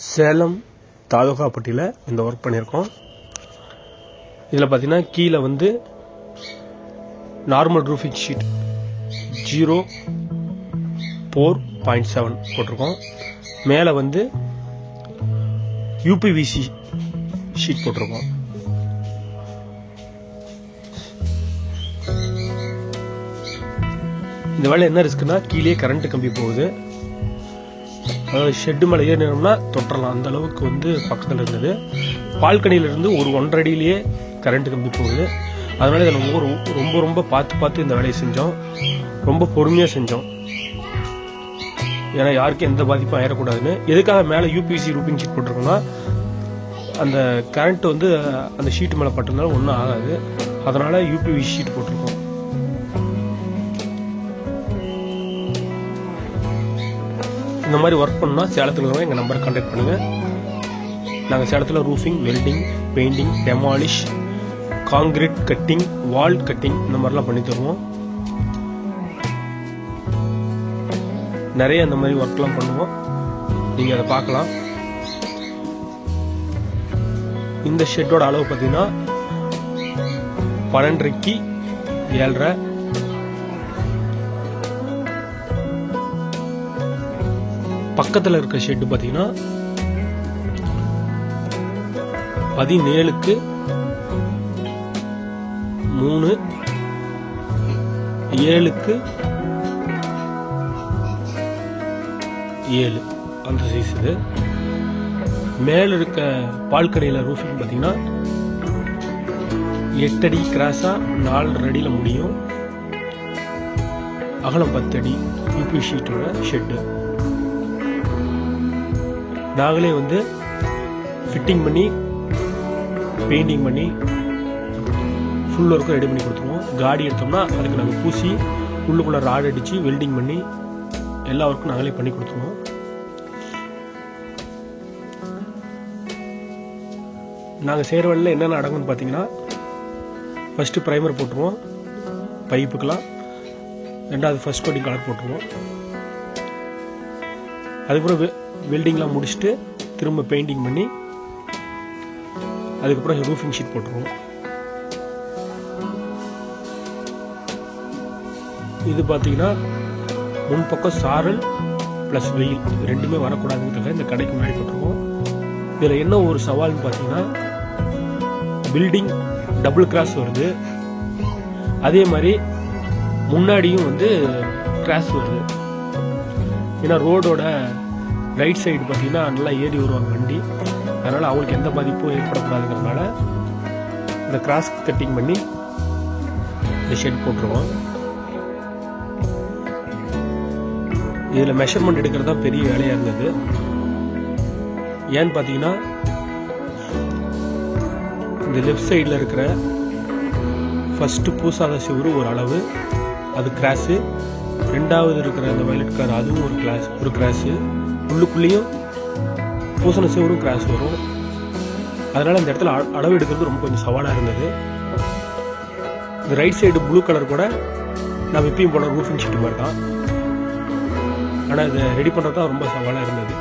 சேலம் தாலுகாப்பட்டியில் இந்த ஒர்க் பண்ணியிருக்கோம். இதில் பார்த்தீங்கன்னா கீழே வந்து நார்மல் ரூஃபிங் ஷீட் 0.4.7 போட்டிருக்கோம். மேலே வந்து யூபிவிசி ஷீட் போட்டிருக்கோம். இந்த வேலை என்ன ரிஸ்க்குன்னா கீழே கரண்ட் கம்பி போகுது. அதாவது ஷெட்டு மேலே ஏறினோம்னா தொட்டலாம், அந்த அளவுக்கு வந்து பக்கத்தில் இருந்தது. பால்கனியிலிருந்து ஒரு 1.5 அடியிலேயே கரண்ட் கம்பி போகுது. அதனால இதை நம்ம ரொம்ப ரொம்ப பார்த்து இந்த வேலையை செஞ்சோம். ரொம்ப பொறுமையாக செஞ்சோம். ஏன்னா யாருக்கும் எந்த பாதிப்பும் ஆயிடக்கூடாதுன்னு. எதுக்காக மேலே யூபிசி ரூபிங் ஷீட் போட்டிருக்கோம்னா அந்த கரண்ட் வந்து அந்த ஷீட்டு மேலே பட்டிருந்தாலும் ஒன்றும் ஆகாது. அதனால யூபிவி ஷீட் போட்டிருக்கோம். இந்த மாதிரி ஒர்க் பண்ணால் சேலத்தில் இருக்கிறவங்க எங்கள் நம்பரை கான்டாக்ட் பண்ணுங்கள். நாங்கள் சேலத்தில் roofing, welding, painting, demolish, concrete cutting, wall cutting இந்த மாதிரிலாம் பண்ணி தருவோம். நிறைய இந்த மாதிரி ஒர்க்லாம் பண்ணுவோம். நீங்கள் அதை பார்க்கலாம். இந்த ஷெட்டோட அளவு பார்த்தீங்கன்னா 12.5க்கு 7.5. பக்கத்தில் இருக்க ஷெட்டு பார்த்தீங்கன்னா 17க்கு 3, 7க்கு 7 அந்த சைஸ் இது. மேல இருக்க பால்கனியில் ரூஃபிங் பார்த்தீங்கன்னா 8 அடி கிராஸா 4.5 அடியில் முடியும். அகலம் 10 அடி யூபி ஷீட்டோட ஷெட்டு. நாங்களே வந்து ஃபிட்டிங் பண்ணி பெயிண்டிங் பண்ணி ஃபுல் ஒர்க்கும் ரெடி பண்ணி கொடுத்துருவோம். காடி எடுத்தோம்னா அதுக்கு நாங்கள் பூசி உள்ளுக்குள்ளே ராட் அடித்து வெல்டிங் பண்ணி எல்லா ஒர்க்கும் நாங்களே பண்ணி கொடுத்துருவோம். நாங்கள் செய்கிற வேலையில் என்னென்ன அடங்குன்னு பார்த்தீங்கன்னா, ஃபஸ்ட்டு ப்ரைமர் போட்டுருவோம் பைப்புக்கெலாம். ரெண்டாவது ஃபர்ஸ்ட் கோட்டிங் கலர் போட்டுருவோம். அதுக்கப்புறம் வெல்டிங்லாம் முடிச்சுட்டு திரும்ப பெயிண்டிங் பண்ணி அதுக்கப்புறம் ரூஃபிங் ஷீட் போட்டுருவோம். இது பார்த்தீங்கன்னா முன்பக்கம் சாரல் ப்ளஸ் வெயில் இது ரெண்டுமே வரக்கூடாதுங்கிறதுக்காக இந்த கடைக்கு முன்னாடி போட்டுருவோம். இதில் என்ன ஒரு சவால்னு பார்த்தீங்கன்னா, பில்டிங் டபுள் கிராஸ் வருது. அதே மாதிரி முன்னாடியும் வந்து கிராஸ் வருது. ஏன்னா ரோடோட ரைட் சைடு பார்த்தீங்கன்னா நல்லா ஏறி வருவாங்க வண்டி. அதனால் அவங்களுக்கு எந்த பாதிப்பும் ஏற்படக்கூடாதுங்கிறதுனால இந்த கிராஸ் கட்டிங் பண்ணி இந்த ஷெட் போட்டுருவோம். இதில் மெஷர்மெண்ட் எடுக்கிறது தான் பெரிய வேலையாக இருந்தது. ஏன்னு பார்த்தீங்கன்னா, இந்த லெஃப்ட் சைடில் இருக்கிற ஃபஸ்ட்டு பூசாத சிவரு ஒரு அளவு, அது கிராஸு. ரெண்டாவது இருக்கிற இந்த வயலட் கலர் அதுவும் ஒரு கிராஸு. உள்ளுக்குள்ளேயும் பூசண சிவரும் கிராஸ் வரும். அதனால் இந்த இடத்துல அளவு எடுக்கிறது ரொம்ப கொஞ்சம் சவாலாக இருந்தது. இந்த ரைட் சைடு ப்ளூ கலர் கூட நம்ம இப்பயும் போன ரூஃபிங் ஷீட் மாதிரி தான். ஆனால் இதை ரெடி பண்ணுறது தான் ரொம்ப சவாலாக இருந்தது.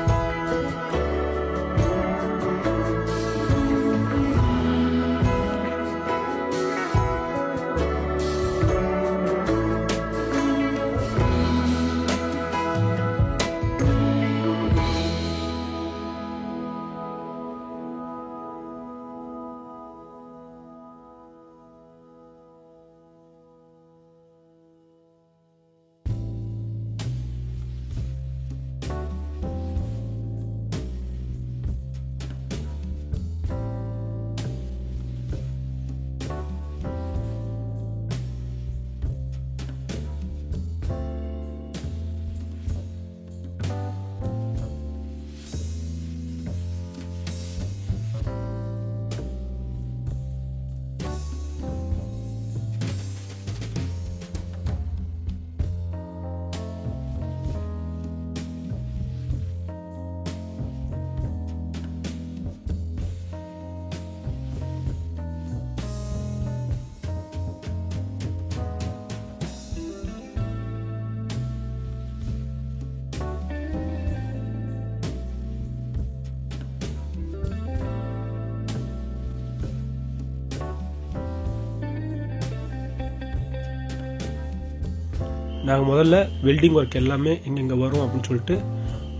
நாங்கள் முதல்ல வெல்டிங் ஒர்க் எல்லாமே எங்கெங்கே வரும் அப்படின்னு சொல்லிட்டு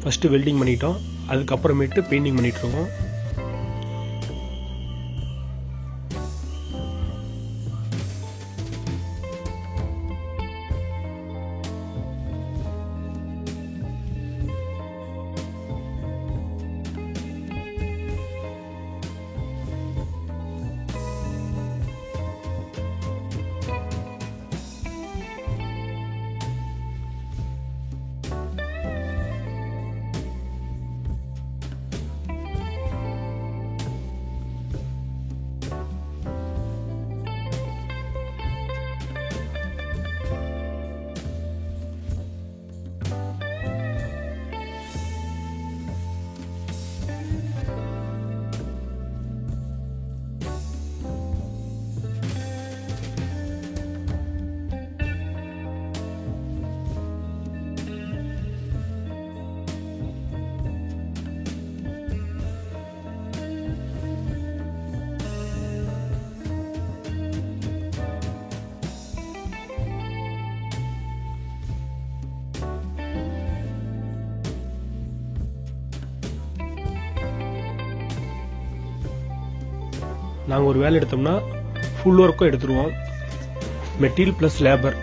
ஃபஸ்ட்டு வெல்டிங் பண்ணிட்டோம். அதுக்கப்புறமேட்டு பெயிண்டிங் பண்ணிகிட்ருக்கோம். நாங்கள் ஒரு வேலை எடுத்தோம்னா ஃபுல் ஒர்க்கும் எடுத்துருவோம். மெட்டீரியல் ப்ளஸ் லேபர்,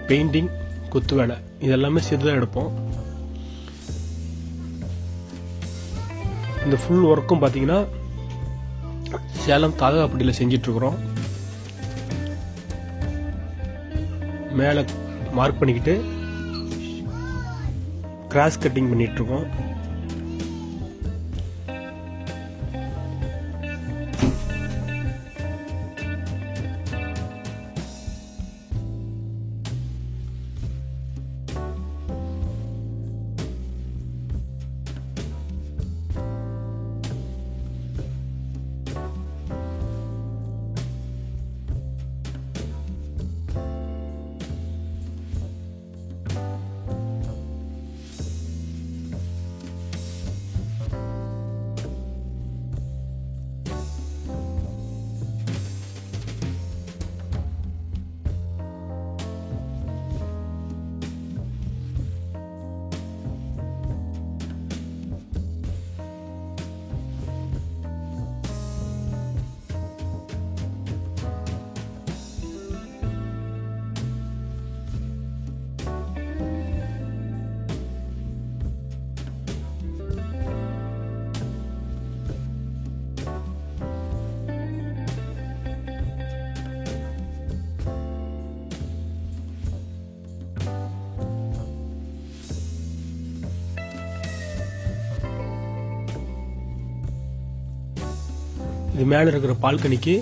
பெயிண்டிங், கொத்து வேலை இதெல்லாமே சேர்த்து தான் எடுப்போம். இந்த ஃபுல் ஒர்க்கும் பார்த்தீங்கன்னா சேலம் தாதகாப்பட்டியில் செஞ்சிட்ருக்குறோம். மேலே மார்க் பண்ணிக்கிட்டு கிராஸ் கட்டிங் பண்ணிகிட்ருக்கோம். இது மேலே இருக்கிற பால்கனிக்கு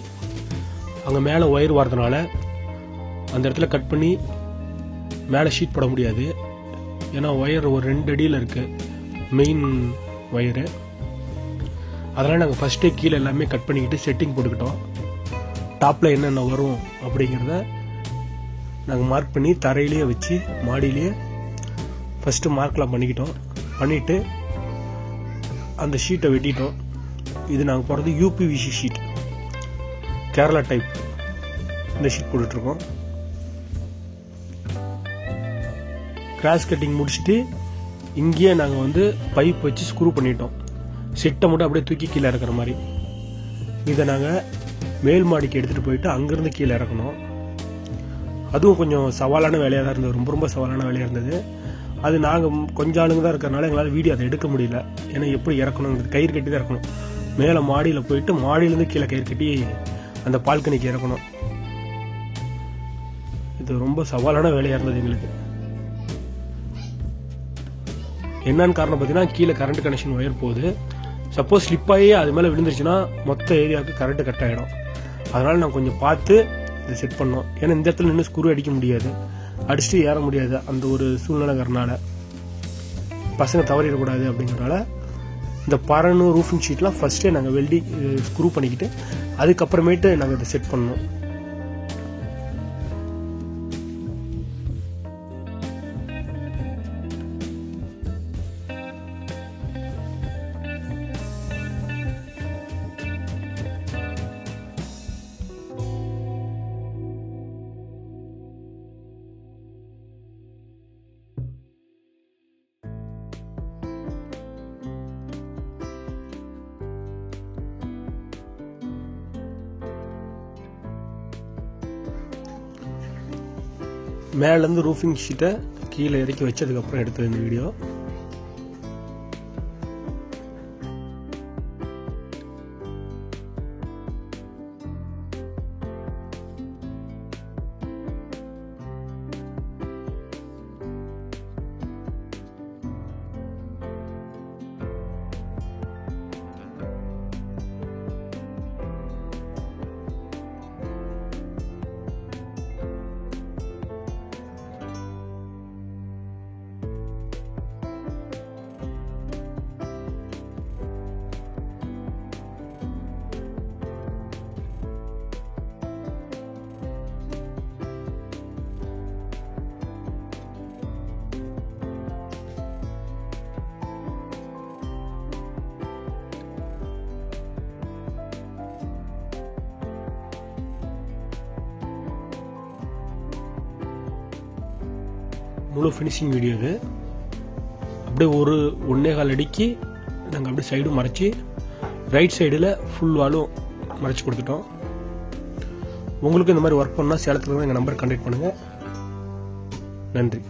அங்கே மேலே ஒயர் வரதுனால அந்த இடத்துல கட் பண்ணி மேலே ஷீட் போட முடியாது. ஏன்னா ஒயர் ஒரு 2 அடியில் இருக்குது மெயின் ஒயரு. அதனால் நாங்கள் ஃபஸ்ட்டே கீழே எல்லாமே கட் பண்ணிக்கிட்டு செட்டிங் போட்டுக்கிட்டோம். டாப்பில் என்னென்ன வரும் அப்படிங்கிறத நாங்கள் மார்க் பண்ணி தரையிலேயே வச்சு மாடியிலேயே ஃபஸ்ட்டு மார்க்லாம் பண்ணிவிட்டு அந்த ஷீட்டை வெட்டிட்டோம். இது நாங்கள் போடுறது யூபிவிசி ஷீட், கேரளா டைப். இந்த ஷீட் போட்டுட்ருக்கோம். கிராஸ் கட்டிங் முடிச்சுட்டு இங்கேயே நாங்கள் பைப் வச்சு ஸ்க்ரூ பண்ணிட்டோம். செட்டை மட்டும் அப்படியே தூக்கி கீழே இறக்குற மாதிரி. இதை நாங்கள் மேல் மாடிக்கு எடுத்துகிட்டு போயிட்டு அங்கேருந்து கீழே இறக்கணும். அதுவும் கொஞ்சம் சவாலான வேலையாக தான் இருந்தது, ரொம்ப ரொம்ப சவாலான வேலையாக இருந்தது. அது நாங்கள் கொஞ்சம் ஆளுங்க தான் இருக்கிறனால எங்களால் வீடியோ அதை எடுக்க முடியல. ஏன்னா எப்படி இறக்கணுங்கிறது கயிறு கட்டி தான் இறக்கணும். மேலே மாடியில் போயிட்டு மாடியிலேருந்து கீழே கயிறு கட்டி அந்த பால்கனிக்கு இறக்கணும். இது ரொம்ப சவாலான வேலையாக இருந்தது எங்களுக்கு. என்னன்னு காரணம் பார்த்தீங்கன்னா, கீழே கரண்ட் கனெக்ஷன் ஒயர் போகுது. சப்போஸ் ஸ்லிப்பாகி அது மேலே விழுந்துருச்சுன்னா மொத்த ஏரியாவுக்கு கரண்ட்டு கட் ஆகிடும். அதனால் நான் கொஞ்சம் பார்த்து இதை செட் பண்ணோம். ஏன்னா இந்த இடத்துல நின்று ஸ்க்ரூ அடிக்க முடியாது, அடிச்சுட்டு ஏற முடியாது. அந்த ஒரு சூழ்நிலைங்கிறனால பசங்க தவறிடக்கூடாது அப்படிங்கிறனால இந்த பரனு ரூஃபிங் ஷீட்லாம் ஃபஸ்ட்டே நாங்கள் வெல்டிங் ஸ்க்ரூ பண்ணிக்கிட்டு அதுக்கப்புறமேட்டு நாங்கள் இதை செட் பண்ணோம். மேலேருந்து ரூஃபிங் ஷீட்டை கீழே இறக்கி வச்சதுக்கப்புறம் எடுத்தது இந்த வீடியோ. முழு ஃபினிஷிங் வீடியோ இது. அப்படியே ஒரு 1.25 அடிக்கு நாங்கள் அப்படியே சைடும் மறைச்சி ரைட் சைடில் ஃபுல் வாலும் மறைச்சி கொடுத்துட்டோம். உங்களுக்கு இந்த மாதிரி ஒர்க் பண்ணால் சேலத்தில் எங்கள் நம்பர் கான்டாக்ட் பண்ணுங்கள். நன்றி.